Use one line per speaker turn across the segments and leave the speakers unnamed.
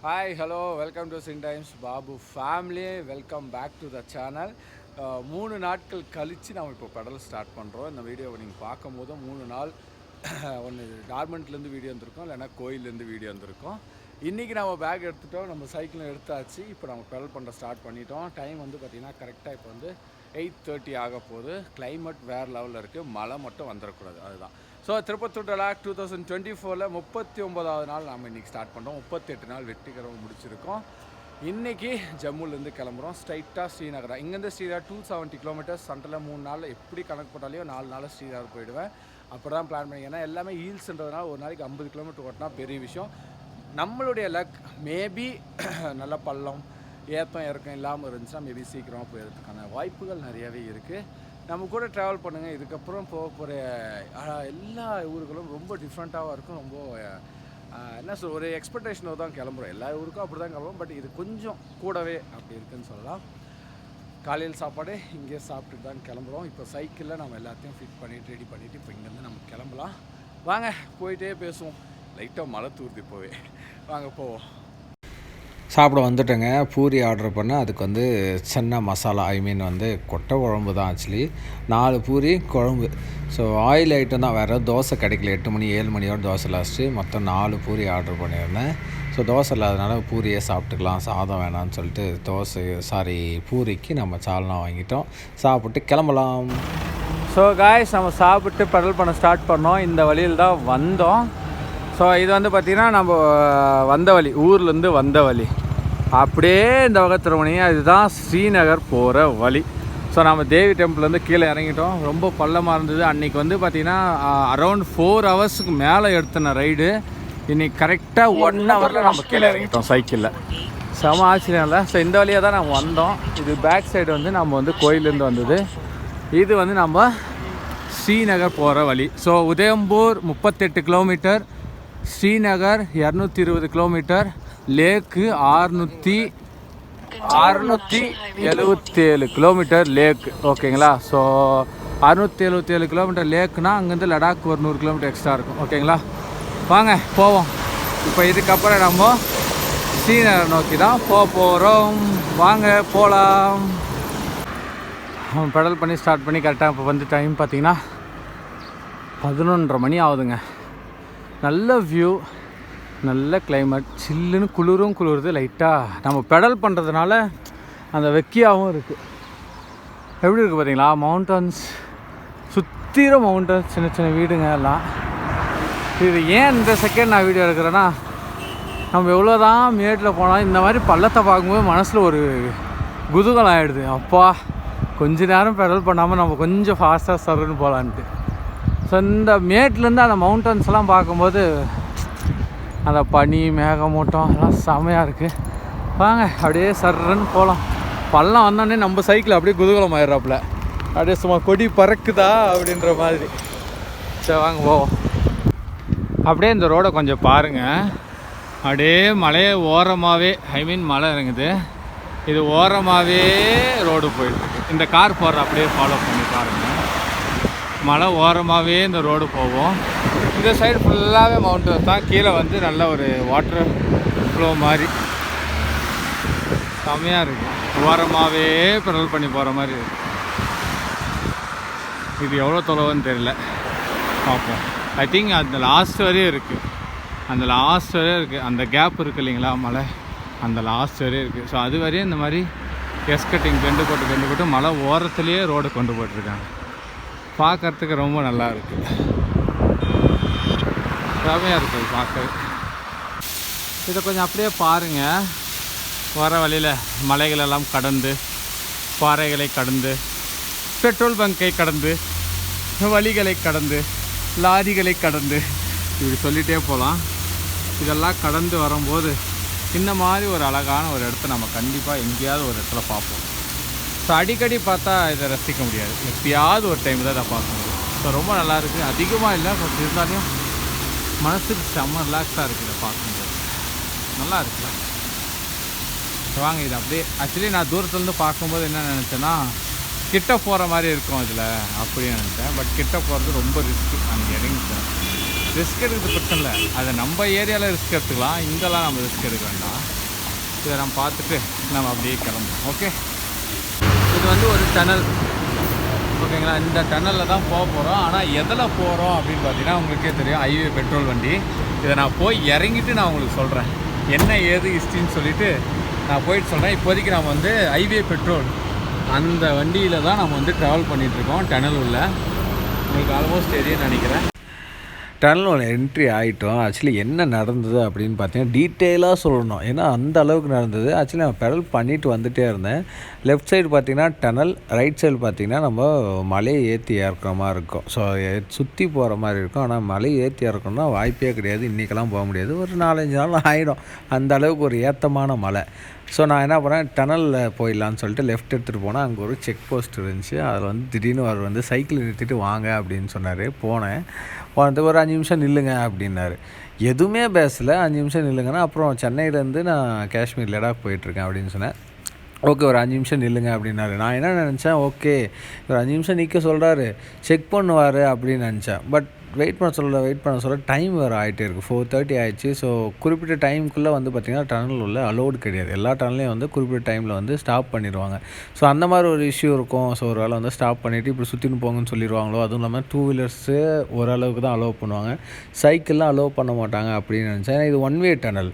Hi, hello, welcome to Sin Times Babu family. Welcome back to the channel. 3 நாட்கள் கழிச்சு நம்ம இப்போ pedal start பண்ணுறோம். இந்த வீடியோவை நீங்கள் பார்க்கும்போது 3 நாள் ஒன்று டார்மெண்ட்லேருந்து வீடியோ வந்திருக்கோம், இல்லைனா கோயிலேருந்து வீடியோ வந்திருக்கோம். இன்றைக்கி நம்ம பேக் எடுத்துட்டோம், நம்ம சைக்கிளும் எடுத்தாச்சு. இப்போ நம்ம பெடல் பண்ணுற ஸ்டார்ட் பண்ணிட்டோம். டைம் வந்து பார்த்திங்கன்னா கரெக்டாக இப்போ வந்து 8:30 ஆக போகுது. கிளைமேட் வேறு லெவலில் இருக்குது, மழை மட்டும் வந்துடக்கூடாது, அதுதான். ஸோ திருப்பத்தூர் டலாக் 2024 39வது நாள் நம்ம இன்றைக்கி ஸ்டார்ட் பண்ணுறோம். 38 நாள் வெற்றிகரமாக முடிச்சிருக்கோம். இன்றைக்கி ஜம்முலேருந்து கிளம்புறோம் ஸ்ட்ரைட்டாக ஸ்ரீநகரா. இங்கேருந்து ஸ்ரீநகர் 270 கிலோமீட்டர்ஸ். சண்டில் 3 நாள் எப்படி கணக்கு போட்டாலையோ 4 நாள் ஸ்ரீநகர் போயிடுவேன். அப்படி தான் பிளான் பண்ணி, ஏன்னா எல்லாமே ஹீல்ஸ்ன்றதுனால ஒரு நாளைக்கு 50 கிலோமீட்டர் ஓட்டினா பெரிய விஷயம். நம்மளுடைய லக் மேபி நல்ல பள்ளம் ஏற்றம் இறக்கம் இல்லாமல் இருந்துச்சுன்னா மேபி சீக்கிரமாக போயிடுறதுக்கான வாய்ப்புகள் நிறையவே இருக்குது. நம்ம கூட ட்ராவல் பண்ணுங்கள். இதுக்கப்புறம் போக போகிற எல்லா ஊர்களும் ரொம்ப டிஃப்ரெண்ட்டாகவும் இருக்கும். ரொம்ப என்ன சொல், ஒரு எக்ஸ்பெக்டேஷனோ தான் கிளம்புறோம். எல்லா ஊருக்கும் அப்படி தான் கிளம்புறோம். பட் இது கொஞ்சம் கூடவே அப்படி இருக்குதுன்னு சொல்லலாம். காலையில் சாப்பாடு இங்கே சாப்பிட்டுட்டு தான் கிளம்புறோம். இப்போ சைக்கிளில் நம்ம எல்லாத்தையும் ஃபிட் பண்ணிவிட்டு ரெடி பண்ணிவிட்டு இப்போ இங்கேருந்து நம்ம கிளம்பலாம். வாங்க போயிட்டே பேசுவோம். லைட்டாக மழை தூர்த்து இப்போவே. வாங்க போவோம். சாப்பிட வந்துட்டேங்க. பூரி ஆர்டர் பண்ணேன். அதுக்கு வந்து சென்னா மசாலா, வந்து கொட்டை குழம்பு தான் ஆக்சுவலி. 4 பூரி குழம்பு. ஸோ ஆயில் ஐட்டம் தான், வேறு தோசை கிடைக்கல. 8 மணி 7 மணியோட தோசை லாஸ்ட்டு. மொத்தம் 4 பூரி ஆர்டர் பண்ணியிருந்தேன். ஸோ தோசை இல்லாதனால பூரியே சாப்பிட்டுக்கலாம், சாதம் வேணான்னு சொல்லிட்டு பூரிக்கு நம்ம சால்னா வாங்கிட்டோம். சாப்பிட்டு கிளம்பலாம். ஸோ காய்ஸ், நம்ம சாப்பிட்டு பெடல் பண்ண ஸ்டார்ட் பண்ணோம். இந்த வழியில் தான் வந்தோம். ஸோ இது வந்து பார்த்திங்கன்னா நம்ம வந்த வழி, ஊர்லேருந்து வந்த வழி. அப்படியே இந்த வகை திருமணிங்க, இதுதான் ஸ்ரீநகர் போகிற வழி. ஸோ நம்ம தேவி டெம்பிள்லேருந்து கீழே இறங்கிட்டோம். ரொம்ப பள்ளமாக இருந்தது. அன்றைக்கி வந்து பார்த்திங்கன்னா அரௌண்ட் 4 ஹவர்ஸுக்கு மேலே எடுத்தின ரைடு. இன்றைக்கி கரெக்டாக 1 ஹவரில் நம்ம கீழே இறங்கிட்டோம் சைக்கிளில். செம ஆச்சரியம் இல்லை? ஸோ இந்த வழியாக தான் நம்ம வந்தோம். இது பேக் சைடு வந்து நம்ம வந்து கோயிலேருந்து வந்தது. இது வந்து நம்ம ஸ்ரீநகர் போகிற வழி. ஸோ உதயம்பூர் 38 கிலோமீட்டர், ஸ்ரீநகர் 220 கிலோமீட்டர், லேக்கு 677 கிலோமீட்டர் லேக்கு. ஓகேங்களா? ஸோ 677 கிலோமீட்டர் லேக்குனா அங்கேருந்து லடாக் ஒரு 100 கிலோமீட்டர் எக்ஸ்ட்ரா இருக்கும். ஓகேங்களா? வாங்க போவோம். இப்போ இதுக்கப்புறம் நம்ம ஸ்ரீநகர் நோக்கி தான் போகிறோம். வாங்க போகலாம். பெடல் பண்ணி ஸ்டார்ட் பண்ணி கரெக்டாக இப்போ வந்து டைம் பார்த்திங்கன்னா 11:30 மணி ஆகுதுங்க. நல்ல வியூ, நல்ல கிளைமேட், சில்லுன்னு குளிருது. லைட்டாக நம்ம பெடல் பண்ணுறதுனால அந்த வெக்கியாகவும் இருக்குது. எப்படி இருக்குது பார்த்தீங்களா? மவுண்டன்ஸ், சுற்றிற மவுண்டன்ஸ், சின்ன சின்ன வீடுங்க எல்லாம். இது ஏன் இந்த செகண்ட் நான் வீடியோ எடுக்கிறேன்னா, நம்ம எவ்வளோ தான் மேட்டில் போனால் இந்த மாதிரி பள்ளத்தை பார்க்கும்போது மனசில் ஒரு குதூகலம் ஆகிடுது. அப்பா, கொஞ்ச நேரம் பெடல் பண்ணாமல் நம்ம கொஞ்சம் ஃபாஸ்ட்டாக சருன்னு போகலான்ட்டு. ஸோ இந்த மேட்லேருந்து அந்த மவுண்டன்ஸ்லாம் பார்க்கும்போது அந்த பனி, மேகமூட்டம் எல்லாம் செமையாக இருக்குது. வாங்க அப்படியே சர்றன்னு போகலாம். பள்ளம் வந்தோடனே நம்ம சைக்கிள் அப்படியே குதூகலம் ஆயிடுறாப்புல, அப்படியே சும்மா கொடி பறக்குதா அப்படின்ற மாதிரி. சரி வாங்க போவோம். அப்படியே இந்த ரோடை கொஞ்சம் பாருங்கள். அப்படியே மலையை ஓரமாகவே, மலை இறங்குது. இது ஓரமாகவே ரோடு போயிட்டுருக்கு. இந்த கார் போடுற அப்படியே ஃபாலோ பண்ணி பாருங்கள். மலை ஓரமாகவே இந்த ரோடு போவோம். இந்த சைடு ஃபுல்லாகவே மவுண்டன் தான். கீழே வந்து நல்ல ஒரு வாட்டர் ஃப்ளோ மாதிரி செம்மையாக இருக்குது. ஓரமாகவே பெடல் பண்ணி போகிற மாதிரி இருக்குது. இது எவ்வளோ தொலைவுன்னு தெரியல, பார்ப்போம். ஐ திங்க் அந்த லாஸ்ட் வரையும் இருக்குது. அந்த கேப் இருக்குது இல்லைங்களா, மலை, அந்த லாஸ்ட் வரையும் இருக்குது. ஸோ அது வரையும் இந்த மாதிரி எஸ்கட்டிங் பெண்டு போட்டு மலை ஓரத்துலேயே ரோடு கொண்டு போட்டிருக்காங்க. பார்க்குறதுக்கு ரொம்ப நல்லா இருக்குது, செமையாக இருக்குது பார்க்க. இதை கொஞ்சம் அப்படியே பாருங்கள். வர வழியில் மலைகளெல்லாம் கடந்து, பாறைகளை கடந்து, பெட்ரோல் பங்கை கடந்து, வழிகளை கடந்து, லாரிகளை கடந்து, இப்படி சொல்லிகிட்டே போகலாம். இதெல்லாம் கடந்து வரும்போது இந்த மாதிரி ஒரு அழகான ஒரு இடத்த நம்ம கண்டிப்பாக எங்கேயாவது ஒரு இடத்துல பார்ப்போம். ஸோ அடிக்கடி பார்த்தா இதை ரசிக்க முடியாது, எப்பயாவது ஒரு டைம் தான் இதை பார்க்க முடியும். ஸோ ரொம்ப நல்லாயிருக்கு. அதிகமாக இல்லை, கொஞ்சம் இருந்தாலும் மனசுக்கு செம்ம ரிலாக்ஸாக இருக்குது இதை பார்க்கும்போது. நல்லா இருக்குல்ல? வாங்க இது அப்படியே. ஆக்சுவலி நான் தூரத்துலேருந்து பார்க்கும்போது என்ன நினச்சேன்னா, கிட்ட போகிற மாதிரி இருக்கும் இதில் அப்படின்னு நினச்சேன். பட் கிட்ட போகிறது ரொம்ப ரிஸ்க்கு. அங்கே இறங்கிட்டேன்.
ரிஸ்க் எடுக்கிறது பிரச்சனை இல்லை, அதை நம்ம ஏரியாவில் ரிஸ்க் எடுத்துக்கலாம், இங்கெல்லாம் நம்ம ரிஸ்க் எடுக்க வேண்டாம். இதை நம்ம பார்த்துட்டு நம்ம அப்படியே கிளம்புவோம். ஓகே, இது வந்து ஒரு டனல், ஓகேங்களா? இந்த டனலில் தான் போக போகிறோம். ஆனால் எதில் போகிறோம் அப்படின்னு பார்த்தீங்கன்னா உங்களுக்கே தெரியும், ஹைவே பெட்ரோல் வண்டி. இதை நான் போய் இறங்கிட்டு நான் உங்களுக்கு சொல்கிறேன் என்ன ஏது ஹிஸ்ட்ரின்னு சொல்லிவிட்டு நான் போயிட்டு சொல்கிறேன். இப்போதைக்கு நம்ம வந்து ஹைவே பெட்ரோல் அந்த வண்டியில் தான் நம்ம வந்து ட்ராவல் பண்ணிகிட்ருக்கோம். டனல் உள்ள உங்களுக்கு ஆல்மோஸ்ட் தெரியும்னு நினைக்கிறேன்.
டனல் என்ட்ரி ஆகிட்டோம். ஆக்சுவலி என்ன நடந்தது அப்படின்னு பார்த்தீங்கன்னா டீட்டெயிலாக சொல்லணும், ஏன்னா அந்த அளவுக்கு நடந்தது. ஆக்சுவலி நான் பெடல் பண்ணிவிட்டு வந்துகிட்டே இருந்தேன். லெஃப்ட் சைடு பார்த்திங்கன்னா டனல், ரைட் சைடு பார்த்திங்கன்னா நம்ம மலையை ஏற்றி இறக்குற மாதிரி இருக்கும். ஸோ சுற்றி போகிற மாதிரி இருக்கும். ஆனால் மலையை ஏற்றி இறக்கணும்னா வாய்ப்பே கிடையாது, இன்றைக்கெல்லாம் போக முடியாது. ஒரு 4-5 நாள் ஆகிடும், அந்த அளவுக்கு ஒரு ஏற்றமான மலை. ஸோ நான் என்ன பண்ணேன், டனலில் போயிடலான்னு சொல்லிட்டு லெஃப்ட் எடுத்துகிட்டு போனேன். அங்கே ஒரு செக் போஸ்ட் இருந்துச்சு. அதில் வந்து திடீர்னு அவர் வந்து சைக்கிள் நிறுத்திட்டு வாங்க அப்படின்னு சொன்னார். போனேன், வந்து ஒரு 5 நிமிஷம் நில்லுங்க அப்படின்னாரு. எதுவுமே பேசலை, 5 நிமிஷம் நில்லுங்கன்னா அப்புறம் சென்னையிலேருந்து நான் காஷ்மீர் லடாக் போயிட்டுருக்கேன் அப்படின்னு சொன்னேன். ஓகே, ஒரு 5 நிமிஷம் நில்லுங்க அப்படின்னாரு. நான் என்ன நினச்சேன், ஓகே ஒரு 5 நிமிஷம் நிற்க சொல்கிறாரு, செக் பண்ணுவார் அப்படின்னு நினச்சேன். பட் வெயிட் பண்ண சொல்ல டைம் வேறு ஆகிட்டே இருக்குது. 4:30 ஆகிடுச்சு. ஸோ குறிப்பிட்ட டைமுக்குள்ளே வந்து பார்த்திங்கன்னா டனல் உள்ள அலோடு கிடையாது. எல்லா டனல்லையும் வந்து குறிப்பிட்ட டைமில் வந்து ஸ்டாப் பண்ணிடுவாங்க. ஸோ அந்த மாதிரி ஒரு இஷ்யூ இருக்கும். ஸோ ஒரு வேளை வந்து ஸ்டாப் பண்ணிவிட்டு இப்படி சுற்றின்னு போங்கன்னு சொல்லிடுவாங்களோ. அதுவும் இல்லாமல் 2 வீலர்ஸு ஓரளவுக்கு தான் அலோவ் பண்ணுவாங்க, சைக்கிள்லாம் அலோவ் பண்ண மாட்டாங்க அப்படின்னு நினச்சேன். ஏன்னா இது 1 வே டனல்,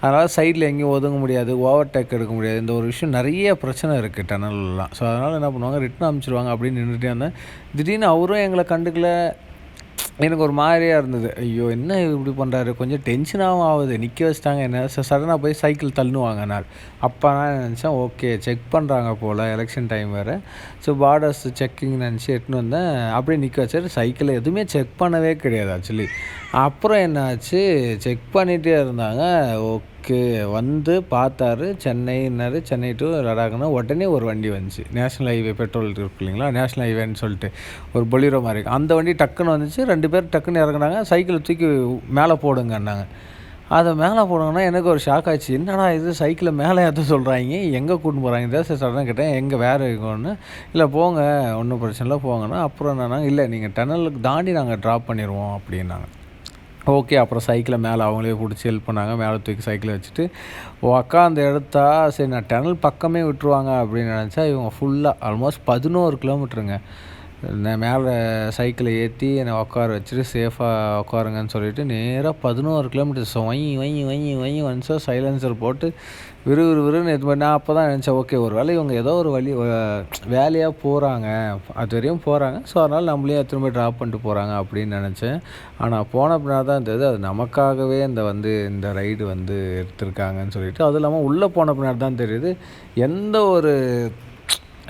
அதனால் சைடில் எங்கேயும் ஒதுங்க முடியாது, ஓவர்டேக் எடுக்க முடியாது. இந்த ஒரு விஷயம் நிறைய பிரச்சனை இருக்குது டனல்லாம். ஸோ அதனால் என்ன பண்ணுவாங்க, ரிட்டன் அனுப்பிச்சிடுவாங்க அப்படின்னு நின்றுட்டே இருந்தேன். திடீர்னு அவரும் எங்களை கண்டுக்கல. எனக்கு ஒரு மாதிரியாக இருந்தது. ஐயோ என்ன இப்படி பண்ணுறாரு, கொஞ்சம் டென்ஷனாகவும் ஆகுது. நிற்க வச்சிட்டாங்க என்ன, சடனாக போய் சைக்கிள் தள்ளுவாங்கனார். அப்போ நான் நினச்சேன், ஓகே செக் பண்ணுறாங்க போல், எலெக்ஷன் டைம் வேறு. ஸோ பார்டர்ஸ் செக்கிங் நினச்சி எட்டுன்னு வந்தேன். அப்படியே நிற்க வச்சார். சைக்கிளை எதுவுமே செக் பண்ணவே கிடையாது ஆக்சுவலி. அப்புறம் என்ன ஆச்சு, செக் பண்ணிகிட்டே இருந்தாங்க. ஓகே வந்து பார்த்தாரு, சென்னை டு லடாக்னா உடனே ஒரு வண்டி வந்துச்சு. நேஷ்னல் ஹைவே பெட்ரோல் இருக்கு இல்லைங்களா, நேஷ்னல் ஹைவேன்னு சொல்லிட்டு ஒரு பொலிரோ மாதிரி இருக்குது. அந்த வண்டி டக்குன்னு வந்துச்சு. 2 பேர் டக்குன்னு இறங்குனாங்க. சைக்கிளை தூக்கி மேலே போடுங்கன்னாங்க. அதை மேலே போடுங்கன்னா எனக்கு ஒரு ஷாக் ஆச்சு. என்னடா இது, சைக்கிளை மேலே ஏற்ற சொல்கிறாங்க, எங்கே கூட்டின்னு போகிறாங்க? சரி சடனாக கேட்டேன், எங்கே வேறு இருக்குன்னு. இல்லை போங்க, ஒன்றும் பிரச்சனை இல்லை போங்கன்னா. அப்புறம் என்னன்னா, இல்லை நீங்கள் டனலுக்கு தாண்டி நாங்கள் ட்ராப் பண்ணிடுவோம் அப்படின்னாங்க. ஓகே, அப்புறம் சைக்கிளை மேலே அவங்களே பிடிச்சி ஹெல்ப் பண்ணாங்க. மேலே தூக்கி சைக்கிளை வச்சுட்டு உக்காந்து எடுத்தா சரி நான் டனல் பக்கமே விட்டுருவாங்க அப்படின்னு நினச்சா இவங்க ஃபுல்லாக ஆல்மோஸ்ட் 11 கிலோமீட்டருங்க. நான் மேலே சைக்கிளை ஏற்றி என்னை உட்கார வச்சுட்டு சேஃபாக உட்காருங்கன்னு சொல்லிவிட்டு நேராக 11 கிலோமீட்டர்ஸ் வை ஒன்ஸோ சைலன்சர் போட்டு விறுவிறுன்னு இது பண்ணி. நான் அப்போ தான் நினச்சேன், ஓகே ஒரு வேளை இவங்க ஏதோ ஒரு வேலையாக போகிறாங்க, அது வரையும் போகிறாங்க. ஸோ அதனால் நம்மளையும் திரும்ப ட்ராப் பண்ணிட்டு போகிறாங்க அப்படின்னு நினச்சேன். ஆனால் போன பின்னாடி தான் தெரியுது அது நமக்காகவே இந்த ரைடு வந்து எடுத்திருக்காங்கன்னு சொல்லிட்டு. அதுவும் இல்லாமல் உள்ளே போன பின்னாடி தான் தெரியுது எந்த ஒரு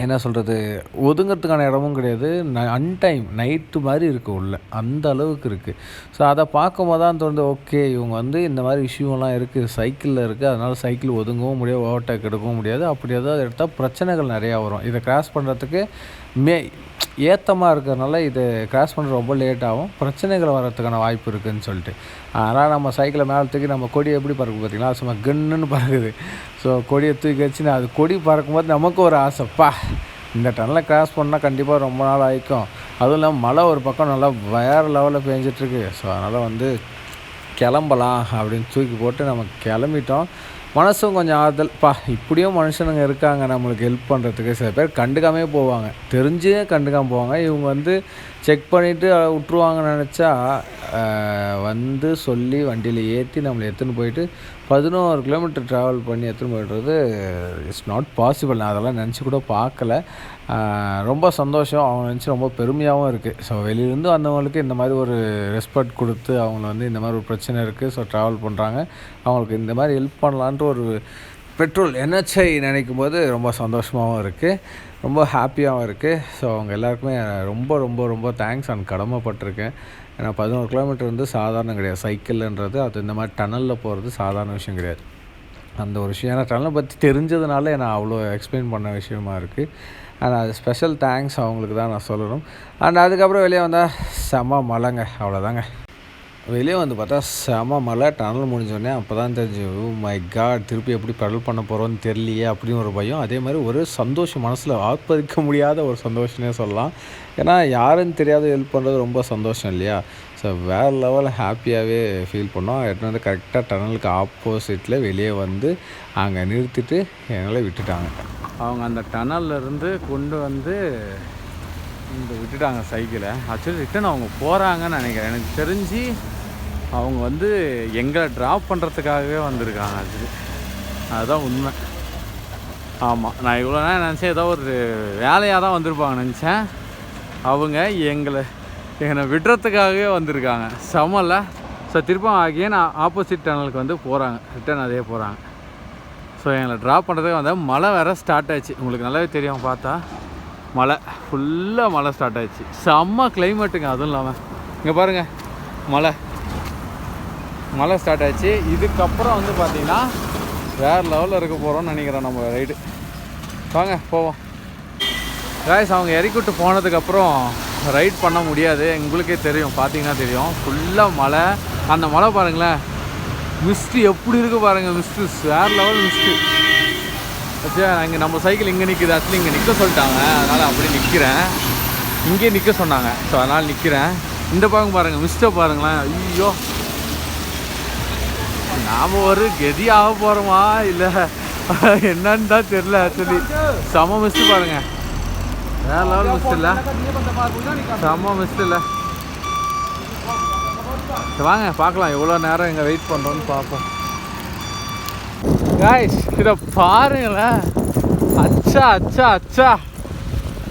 என்ன சொல்கிறது, ஒதுங்கிறதுக்கான இடமும் கிடையாது. அன்டைம் நைட்டு மாதிரி இருக்குது உள்ளே, அந்த அளவுக்கு இருக்குது. ஸோ அதை பார்க்கும்போது தான் தோணுது, ஓகே இவங்க வந்து இந்த மாதிரி இஷ்யூலாம் இருக்குது, சைக்கிளில் இருக்குது, அதனால் சைக்கிள் ஒதுங்கவும் முடியாது, ஓவர்டேக் எடுக்கவும் முடியாது. அப்படி ஏதாவது எடுத்தால் பிரச்சனைகள் நிறையா வரும். இதை கிராஸ் பண்ணுறதுக்கு ஏற்றமாக இருக்கிறதுனால இதை கிராஸ் பண்ணுறது ரொம்ப லேட் ஆகும், பிரச்சனைகள் வர்றதுக்கான வாய்ப்பு இருக்குதுன்னு சொல்லிட்டு. அதனால் நம்ம சைக்கிளை மேலே தூக்கி நம்ம கொடி எப்படி பறக்கும் பார்த்திங்களா, சும்மா கன்னுன்னு பறக்குது. ஸோ கொடியை தூக்கி வச்சுன்னு அது கொடி பறக்கும்போது நமக்கு ஒரு ஆசைப்பா, இந்த டனலை கிராஸ் பண்ணால் கண்டிப்பாக ரொம்ப நாள் ஆகிக்கும். அதுவும் இல்லாமல் மழை ஒரு பக்கம் நல்லா வேறு லெவலில் பேஞ்சிட்ருக்கு. ஸோ அதனால் வந்து கிளம்பலாம் அப்படின்னு தூக்கி போட்டு நம்ம கிளம்பிட்டோம். மனசும் கொஞ்சம் ஆறுதல், இப்படியும் மனுஷனுங்க இருக்காங்க நம்மளுக்கு ஹெல்ப் பண்ணுறதுக்கு. சில பேர் கண்டுக்காமே போவாங்க, தெரிஞ்சே கண்டுக்காமல் போவாங்க. இவங்க வந்து செக் பண்ணிவிட்டு விட்ருவாங்கன்னு நினச்சா வந்து சொல்லி வண்டியில் ஏற்றி நம்மளை எடுத்துன்னு போயிட்டு 11 கிலோமீட்டர் ட்ராவல் பண்ணி எடுத்துன்னு போய்ட்டுறது இட்ஸ் நாட் பாசிபிள். நான் அதெல்லாம் நினச்சி கூட பார்க்கல. ரொம்ப சந்தோஷம், அவங்க நினச்சி ரொம்ப பெருமையாகவும் இருக்குது. ஸோ வெளியிலேருந்து வந்தவங்களுக்கு இந்த மாதிரி ஒரு ரெஸ்பெக்ட் கொடுத்து அவங்கள வந்து இந்த மாதிரி ஒரு பிரச்சனை இருக்குது, ஸோ ட்ராவல் பண்ணுறாங்க, அவங்களுக்கு இந்த மாதிரி ஹெல்ப் பண்ணலான்ட்டு ஒரு பெட்ரோல் NHI நினைக்கும் போது ரொம்ப சந்தோஷமாகவும் இருக்குது, ரொம்ப ஹாப்பியாகவும் இருக்குது. ஸோ அவங்க எல்லாருக்குமே ரொம்ப ரொம்ப ரொம்ப தேங்க்ஸ் அண்ட் கடமைப்பட்டிருக்கேன். ஏன்னா 11 கிலோமீட்டர் வந்து சாதாரணம் கிடையாது. சைக்கிள்ன்றது அது இந்த மாதிரி டனலில் போகிறது சாதாரண விஷயம் கிடையாது. அந்த ஒரு விஷயம் ஏன்னா டனலை பற்றி தெரிஞ்சதுனால நான் அவ்வளோ எக்ஸ்பிளைன் பண்ண விஷயமா இருக்குது. அண்ட் அது ஸ்பெஷல் தேங்க்ஸ் அவங்களுக்கு தான் நான் சொல்லணும். அண்ட் அதுக்கப்புறம் வெளியே வந்தால் செம மழைங்க, அவ்வளோதாங்க. வெளியே வந்து பார்த்தா செம மழை. டனல் முடிஞ்சோடனே அப்போ தான் தெரிஞ்சு, ஓ மை காட் திருப்பி எப்படி பெடல் பண்ண போகிறோன்னு தெரியலையே அப்படின்னு ஒரு பயம். அதே மாதிரி ஒரு சந்தோஷம், மனசில் ஆர்ப்பரிக்க முடியாத ஒரு சந்தோஷம்னே சொல்லலாம். ஏன்னா யாருன்னு தெரியாத ஹெல்ப் பண்ணுறது ரொம்ப சந்தோஷம் இல்லையா? ஸோ வேறு லெவலில் ஹாப்பியாகவே ஃபீல் பண்ணோம். எடுத்துன்னு வந்து கரெக்டாக டனலுக்கு ஆப்போசிட்டில் வெளியே வந்து அங்கே நிறுத்திட்டு எங்களை விட்டுட்டாங்க. அவங்க அந்த டனல்லேருந்து கொண்டு வந்து இங்கே விட்டுட்டாங்க சைக்கிளை. ஆக்சுவலி ரிட்டன் அவங்க போகிறாங்கன்னு நினைக்கிறேன். எனக்கு தெரிஞ்சு அவங்க வந்து எங்களை ட்ராப் பண்ணுறதுக்காகவே வந்திருக்காங்க. அதுதான் உண்மை. ஆமாம், நான் இவ்வளோ நேரம் நினச்சேன் ஏதோ ஒரு வேலையாக தான் வந்திருப்பாங்க நினச்சேன். அவங்க என்னை விடுறதுக்காகவே வந்திருக்காங்க. செமல்ல. ஸோ திருப்பம் ஆகிய நான் ஆப்போசிட் டனலுக்கு வந்து போகிறாங்க, ரிட்டன் அதே போகிறாங்க. ஸோ எங்களை ட்ராப் பண்ணுறதுக்கு வந்தால் மழை வேறு ஸ்டார்ட் ஆயிடுச்சு. உங்களுக்கு நல்லாவே தெரியும், பார்த்தா மழை ஃபுல்லாக மழை ஸ்டார்ட் ஆயிடுச்சு. செம்ம கிளைமேட்டுங்க. அதுவும் இல்லாமல் இங்கே பாருங்கள், மழை ஸ்டார்ட் ஆயிடுச்சு. இதுக்கப்புறம் வந்து பார்த்திங்கன்னா வேறு லெவலில் இருக்க போகிறோம்னு நினைக்கிறேன் நம்ம ரைடு. வாங்க போவோம். காய்ஸ், அவங்க இறக்கிவிட்டு போனதுக்கப்புறம் ரைட் பண்ண முடியாது. உங்களுக்கே தெரியும், பார்த்தீங்கன்னா தெரியும், ஃபுல்லாக மழை. அந்த மழை பாருங்களேன், மிஸ்ட்டு எப்படி இருக்குது பாருங்கள். மிஸ்ட்டு வேறு லெவல் மிஸ்ட்டு. ஆக்சுவலா இங்கே நம்ம சைக்கிள் இங்கே நிற்குது. ஆக்சுவலி இங்கே நிற்க சொல்லிட்டாங்க, அதனால் அப்படி நிற்கிறேன். இங்கே நிற்க சொன்னாங்க, ஸோ அதனால் நிற்கிறேன். இந்த பக்கம் பாருங்கள், மிஸ்ட்டை பாருங்களேன். ஐயோ, நாம் ஒரு கெதி ஆக போகிறோமா இல்லை என்னன்னு தான் தெரில. ஆக்சுவலி செம மிஸ்ட்டு பாருங்கள். வேறு லெவல் மிஸ்ட் இல்லை, செம்ம மிஸ்ட் இல்லை. வாங்க பார்க்கலாம் எவ்வளோ நேரம் இங்கே வெயிட் பண்ணுறோன்னு பார்ப்போம். காய்ஸ், இதை பாருங்களேன். அச்சா அச்சா அச்சா,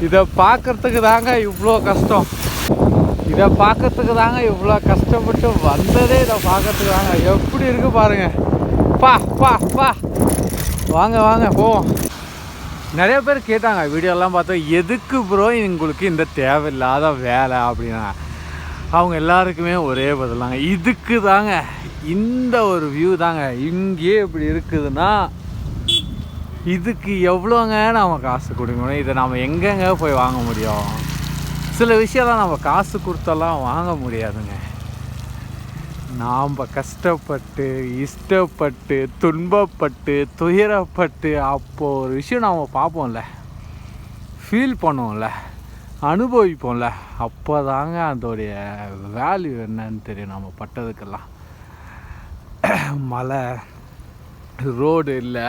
இதை பார்க்குறதுக்கு தாங்க இவ்வளோ கஷ்டம். இதை பார்க்கறதுக்கு தாங்க இவ்வளோ கஷ்டப்பட்டு வந்ததே. இதை பார்க்கறதுக்கு தாங்க. எப்படி இருக்குது பாருங்கள். பா வாங்க வாங்க போவோம். நிறைய பேர் கேட்டாங்க வீடியோலாம் பார்த்தோம், எதுக்கு ப்ரோ உங்களுக்கு இந்த தேவையில்லாத வேலை அப்படின்னா. அவங்க எல்லாருக்குமே ஒரே பதிலாங்க, இதுக்கு தாங்க. இந்த ஒரு வியூ தாங்க இங்கே இப்படி இருக்குதுன்னா இதுக்கு எவ்வளோங்க நம்ம காசு கொடுக்கணும். இதை நம்ம எங்கெங்க போய் வாங்க முடியும்? சில விஷயம்லாம் நம்ம காசு கொடுத்தெல்லாம் வாங்க முடியாதுங்க. நாம் கஷ்டப்பட்டு இஷ்டப்பட்டு துன்பப்பட்டு துயரப்பட்டு அப்போது ஒரு விஷயம் நாம் பார்ப்போம்ல, ஃபீல் பண்ணுவோம்ல, அனுபவிப்போம்ல, அப்போ தாங்க அதோடைய வேல்யூ என்னன்னு தெரியும் நம்ம பட்டதுக்கெல்லாம். மழை, ரோடு இல்லை,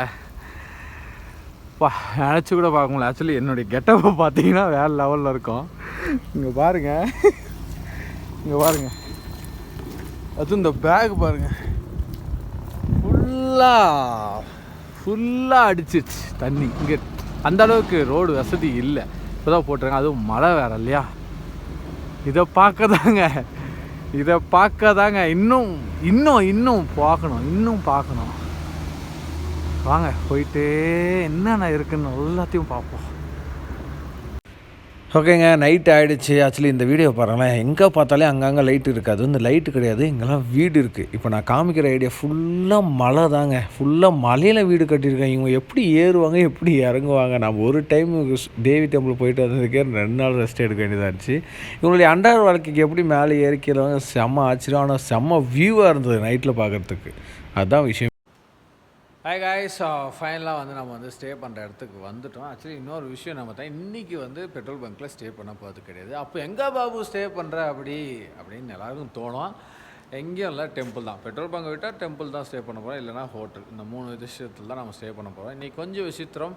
நினச்சி கூட பார்க்க முடியல. ஆக்சுவலி என்னுடைய கெட்டப்பை பார்த்தீங்கன்னா வேறு லெவலில் இருக்கும். இங்கே பாருங்கள், இங்கே பாருங்கள், அதுவும் இந்த பேக் பாருங்கள், ஃபுல்லாக அடிச்சிச்சு தண்ணி. இங்கே அந்த அளவுக்கு ரோடு வசதி இல்லை, இப்போ தான் போட்டுருங்க. அதுவும் மழை வேறு இல்லையா. இதை பார்க்க தாங்க இன்னும் பார்க்கணும். வாங்க போயிட்டு என்னென்ன இருக்குன்னு எல்லாத்தையும் பார்ப்போம். ஓகேங்க, நைட் ஆகிடுச்சு. ஆக்சுவலி இந்த வீடியோ பாருங்களேன், எங்கே பார்த்தாலே அங்கங்கே லைட்டு இருக்காது. இந்த லைட்டு கிடையாது, இங்கெல்லாம் வீடு இருக்குது. இப்போ நான் காமிக்கிற ஐடியா ஃபுல்லாக மலை தாங்க. ஃபுல்லாக மலையில் வீடு கட்டியிருக்காங்க. இவங்க எப்படி ஏறுவாங்க, எப்படி இறங்குவாங்க? நம்ம ஒரு டைம் தேவி டெம்பிள் போயிட்டு வந்ததுக்கே 2 நாள் ரெஸ்ட் எடுக்க வேண்டியதாக இருந்துச்சு. இவங்களுடைய அன்றாட வாழ்க்கைக்கு எப்படி மேலே ஏறிக்கிறவங்க செம்ம ஆச்சரியம். ஆனால் செம்ம வியூவாக இருந்தது நைட்டில் பார்க்குறதுக்கு. அதுதான் விஷயம். ஹாய் காய்ஸ், ஃபைனலாக வந்து நம்ம வந்து ஸ்டே பண்ணுற இடத்துக்கு வந்துட்டோம். ஆக்சுவலி இன்னொரு விஷயம் நம்ம தான், இன்றைக்கி வந்து பெட்ரோல் பங்க்கில் ஸ்டே பண்ண போகிறது கிடையாது. அப்போ எங்கே பாபு ஸ்டே பண்ணுற அப்படின்னு எல்லாருக்கும் தோணும். எங்கேயும் இல்லை, டெம்பிள் தான். பெட்ரோல் பங்க் விட்டால் டெம்பிள் தான் ஸ்டே பண்ண போகிறோம், இல்லைனா ஹோட்டல். இந்த 3 விஷயத்தில் தான் நம்ம ஸ்டே பண்ண போகிறோம். இன்றைக்கி கொஞ்சம் விசித்திரம்.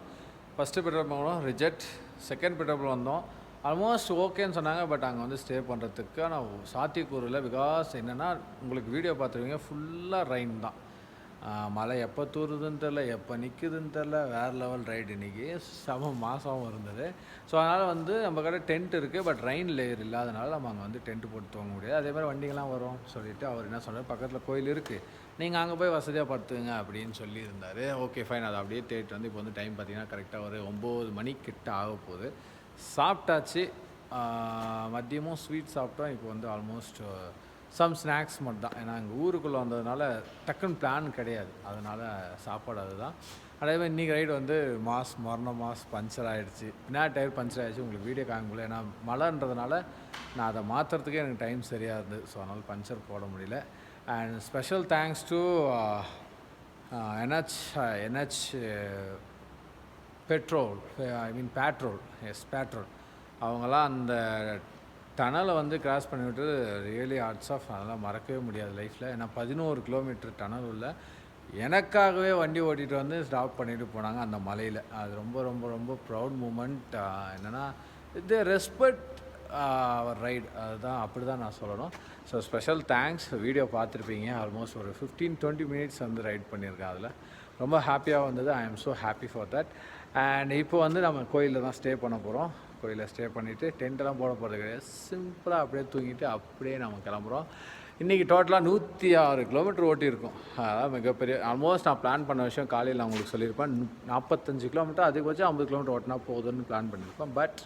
First petrol bunk reject, second petrol bunk வந்தோம், ஆல்மோஸ்ட் ஓகேன்னு சொன்னாங்க. பட் அங்கே வந்து ஸ்டே பண்ணுறதுக்கான சாத்தியக்கூறு இல்லை. பிகாஸ் என்னென்னா, உங்களுக்கு வீடியோ பார்த்துருவீங்க, ஃபுல்லாக ரெயின் தான். மழை எப்போ தூருதுன்னு தெரில, எப்போ நிற்குதுன்னு தெரில. வேறு லெவல் ரைடு இன்றைக்கி, செம மாதமும் இருந்தது. ஸோ அதனால் வந்து நம்ம கடை டென்ட் இருக்குது, பட் ரெயின் லேயர் இல்லாதனால நம்ம அங்கே வந்து டென்ட்டு போட்டு தூங்க முடியாது. அதே மாதிரி வண்டிகள்லாம் வரும் சொல்லிவிட்டு அவர் என்ன சொன்னார், பக்கத்தில் கோயில் இருக்குது, நீங்கள் அங்கே போய் வசதியாக படுத்துங்க அப்படின்னு சொல்லியிருந்தார். ஓகே ஃபைன், அதை அப்படியே தேடிட்டு வந்து இப்போ வந்து டைம் பார்த்திங்கன்னா கரெக்டாக ஒரு 9 மணிக்கிட்ட ஆக போகுது. சாப்பிட்டாச்சு. மதியமும் ஸ்வீட் சாப்பிட்டோம். இப்போ வந்து ஆல்மோஸ்ட் சம் ஸ்நாக்ஸ் மட்டும் தான். ஏன்னா எங்கள் ஊருக்குள்ளே வந்ததுனால டக்குன்னு பிளான் கிடையாது, அதனால் சாப்பாடு அதுதான். அதேமாதிரி இன்றைக்கி ரைடு வந்து மாஸ் பஞ்சர் ஆகிடுச்சு. பின்னாடி டயர் பஞ்சர் ஆகிடுச்சு. உங்களுக்கு வீடியோ காமிக்கல, ஏன்னா மழைன்றதுனால நான் அதை மாற்றுறதுக்கே எனக்கு டைம் சரியாக இருந்தது. ஸோ அதனால் பஞ்சர் போட முடியல. And special thanks to NH petrol, patrol அவங்களாம் அந்த டனலை வந்து கிராஸ் பண்ணிவிட்டு ரியலி ஹார்ட்ஸ் ஆஃப் அதெல்லாம் மறக்கவே முடியாது லைஃப்பில். ஏன்னா 11 கிலோமீட்டர் டனல் உள்ள எனக்காகவே வண்டி ஓட்டிகிட்டு வந்து ஸ்டாப் பண்ணிட்டு போனாங்க அந்த மலையில். அது ரொம்ப ரொம்ப ரொம்ப ப்ரவுட் மூமெண்ட். என்னென்னா இது ரெஸ்பெக்ட் அவர் ரைட், அதுதான் அப்படி தான் நான் சொல்லணும். So special thanks. வீடியோ பார்த்துருப்பீங்க, ஆல்மோஸ்ட் ஒரு 15-20 மினிட்ஸ் வந்து ரைட் பண்ணியிருக்கேன். அதில் ரொம்ப ஹாப்பியாக வந்தது. I am so happy for that. And இப்போ வந்து நம்ம கோயிலில் தான் ஸ்டே பண்ண போகிறோம். கோயிலில் ஸ்டே பண்ணிவிட்டு டென்ட்டெல்லாம் போட போகிறது கிடையாது, சிம்பிளாக அப்படியே தூங்கிட்டு அப்படியே நம்ம கிளம்புறோம். இன்றைக்கி டோட்டலாக 106 கிலோமீட்டர் ஓட்டியிருக்கோம். அதான் மிகப்பெரிய ஆல்மோஸ்ட் நான் பிளான் பண்ண விஷயம் காலையில் நான் உங்களுக்கு சொல்லியிருப்பேன். 45 கிலோமீட்டர் அதிகபட்சம் 50 கிலோமீட்டர் ஓட்டினா போகுதுன்னு பிளான் பண்ணியிருப்பேன். But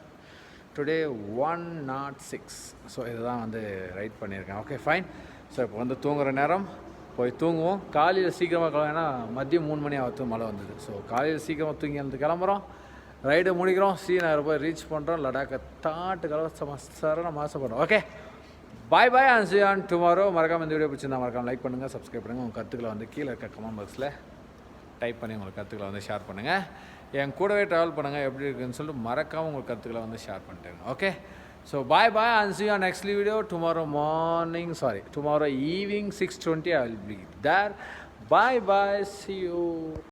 today 106. ஸோ இதுதான் வந்து ரைட் பண்ணியிருக்கேன். Okay fine. ஸோ இப்போ வந்து தூங்குகிற நேரம், போய் தூங்குவோம். காலையில் சீக்கிரமாக கிளம்ப, ஏன்னா மதியம் 3 மணி ஆகுது மழை வந்தது. ஸோ காலையில் சீக்கிரமாக தூங்கி வந்து கிளம்புறோம், ரைடு முடிக்கிறோம், ஸ்ரீநகர் போய் ரீச் பண்ணுறோம். லடாக்கை தாட்டு கலவ சரண மாசப்படுறோம். Okay bye bye. And see you on tomorrow. மறக்காம இந்த வீடியோ பிடிச்சிருந்தா மறக்காம லைக் பண்ணுங்கள், சப்ஸ்கிரைப் பண்ணுங்கள். உங்கள் கருத்துக்களை வந்து கீழே இருக்க கமெண்ட் பாக்ஸில் டைப் பண்ணி உங்களுக்கு கருத்துக்களை வந்து ஷேர் பண்ணுங்கள். என் கூடவே ட்ராவல் பண்ணுங்கள், எப்படி இருக்குன்னு சொல்லிட்டு மறக்காமல் உங்கள் கருத்துக்களை வந்து ஷேர் பண்ணிட்டேங்க. Okay so bye bye. And see you on next video tomorrow evening 6:20 I will be there. Bye bye, see you.